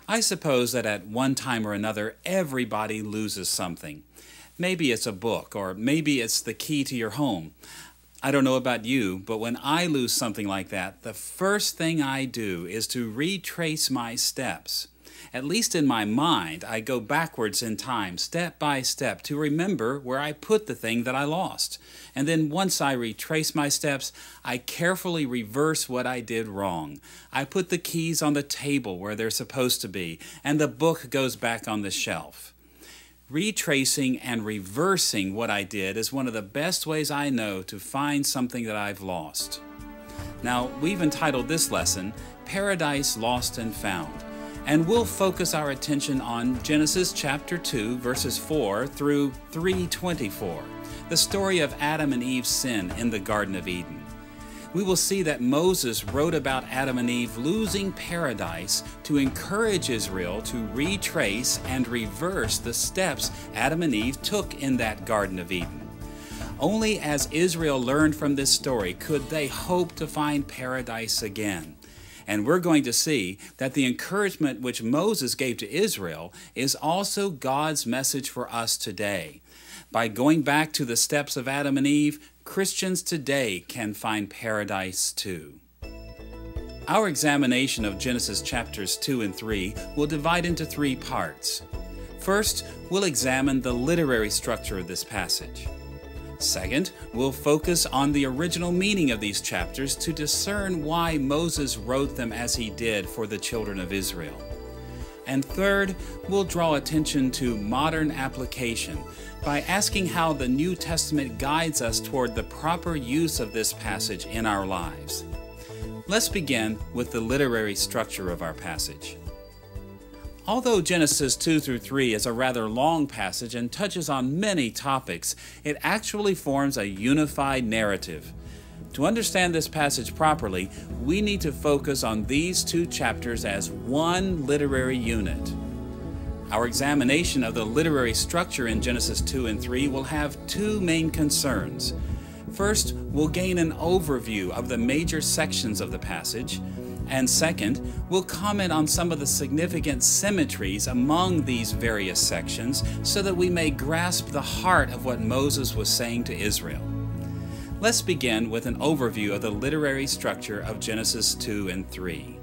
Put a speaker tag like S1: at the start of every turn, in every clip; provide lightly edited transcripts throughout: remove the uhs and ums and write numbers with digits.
S1: I suppose that at one time or another, everybody loses something. Maybe it's a book, or maybe it's the key to your home. I don't know about you, but when I lose something like that, the first thing I do is to retrace my steps. At least in my mind, I go backwards in time, step by step, to remember where I put the thing that I lost. And then once I retrace my steps, I carefully reverse what I did wrong. I put the keys on the table where they're supposed to be, and the book goes back on the shelf. Retracing and reversing what I did is one of the best ways I know to find something that I've lost. Now, we've entitled this lesson, Paradise Lost and Found. And we'll focus our attention on Genesis chapter 2, verses 4 through 3:24, the story of Adam and Eve's sin in the Garden of Eden. We will see that Moses wrote about Adam and Eve losing paradise to encourage Israel to retrace and reverse the steps Adam and Eve took in that Garden of Eden. Only as Israel learned from this story could they hope to find paradise again. And we're going to see that the encouragement which Moses gave to Israel is also God's message for us today. By going back to the steps of Adam and Eve, Christians today can find paradise too. Our examination of Genesis chapters 2 and 3 will divide into three parts. First, we'll examine the literary structure of this passage. Second, we'll focus on the original meaning of these chapters to discern why Moses wrote them as he did for the children of Israel. And third, we'll draw attention to modern application by asking how the New Testament guides us toward the proper use of this passage in our lives. Let's begin with the literary structure of our passage. Although Genesis 2 through 3 is a rather long passage and touches on many topics, it actually forms a unified narrative. To understand this passage properly, we need to focus on these two chapters as one literary unit. Our examination of the literary structure in Genesis 2 and 3 will have two main concerns. First, we'll gain an overview of the major sections of the passage. And second, we'll comment on some of the significant symmetries among these various sections so that we may grasp the heart of what Moses was saying to Israel. Let's begin with an overview of the literary structure of Genesis 2 and 3.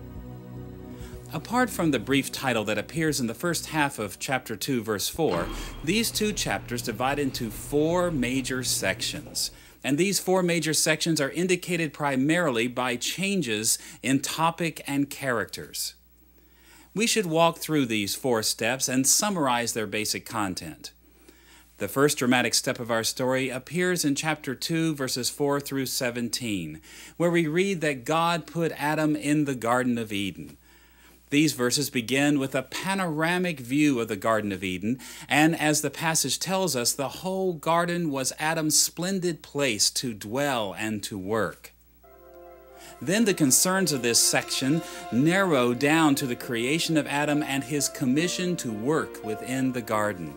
S1: Apart from the brief title that appears in the first half of chapter 2, verse 4, these two chapters divide into four major sections. And these four major sections are indicated primarily by changes in topic and characters. We should walk through these four steps and summarize their basic content. The first dramatic step of our story appears in chapter 2, verses 4 through 17, where we read that God put Adam in the Garden of Eden. These verses begin with a panoramic view of the Garden of Eden, and as the passage tells us, the whole garden was Adam's splendid place to dwell and to work. Then the concerns of this section narrow down to the creation of Adam and his commission to work within the garden.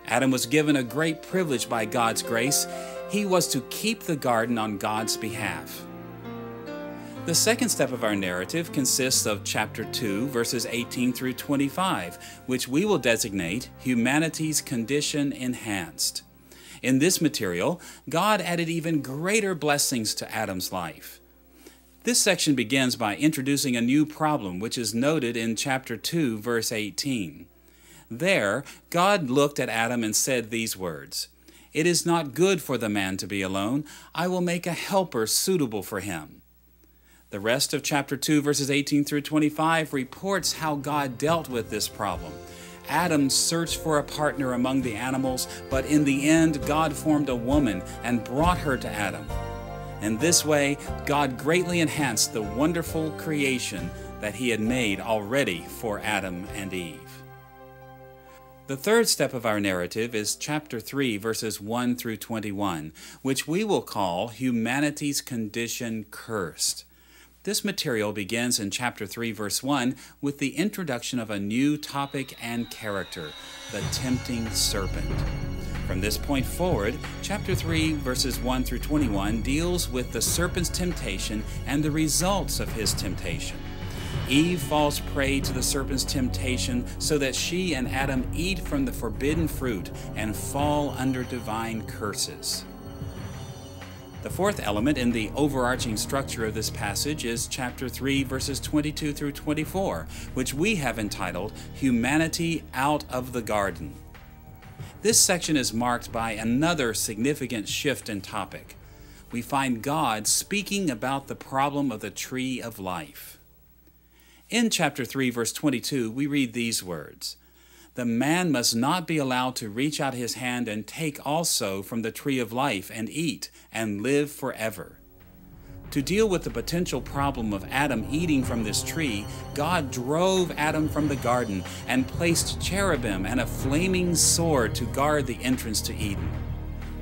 S1: Adam was given a great privilege by God's grace. He was to keep the garden on God's behalf. The second step of our narrative consists of chapter 2, verses 18 through 25, which we will designate Humanity's Condition Enhanced. In this material, God added even greater blessings to Adam's life. This section begins by introducing a new problem, which is noted in chapter 2, verse 18. There, God looked at Adam and said these words, "It is not good for the man to be alone. I will make a helper suitable for him." The rest of chapter 2, verses 18 through 25 reports how God dealt with this problem. Adam searched for a partner among the animals, but in the end, God formed a woman and brought her to Adam. In this way, God greatly enhanced the wonderful creation that He had made already for Adam and Eve. The third step of our narrative is chapter 3, verses 1 through 21, which we will call Humanity's Condition Cursed. This material begins in chapter 3, verse 1, with the introduction of a new topic and character, the tempting serpent. From this point forward, chapter 3, verses 1 through 21 deals with the serpent's temptation and the results of his temptation. Eve falls prey to the serpent's temptation so that she and Adam eat from the forbidden fruit and fall under divine curses. The fourth element in the overarching structure of this passage is chapter 3, verses 22 through 24, which we have entitled, Humanity Out of the Garden. This section is marked by another significant shift in topic. We find God speaking about the problem of the tree of life. In chapter 3, verse 22, we read these words, "The man must not be allowed to reach out his hand and take also from the tree of life and eat and live forever." To deal with the potential problem of Adam eating from this tree, God drove Adam from the garden and placed cherubim and a flaming sword to guard the entrance to Eden.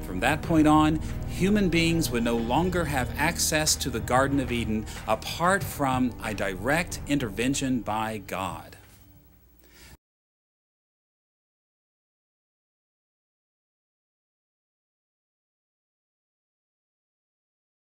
S1: From that point on, human beings would no longer have access to the Garden of Eden apart from a direct intervention by God.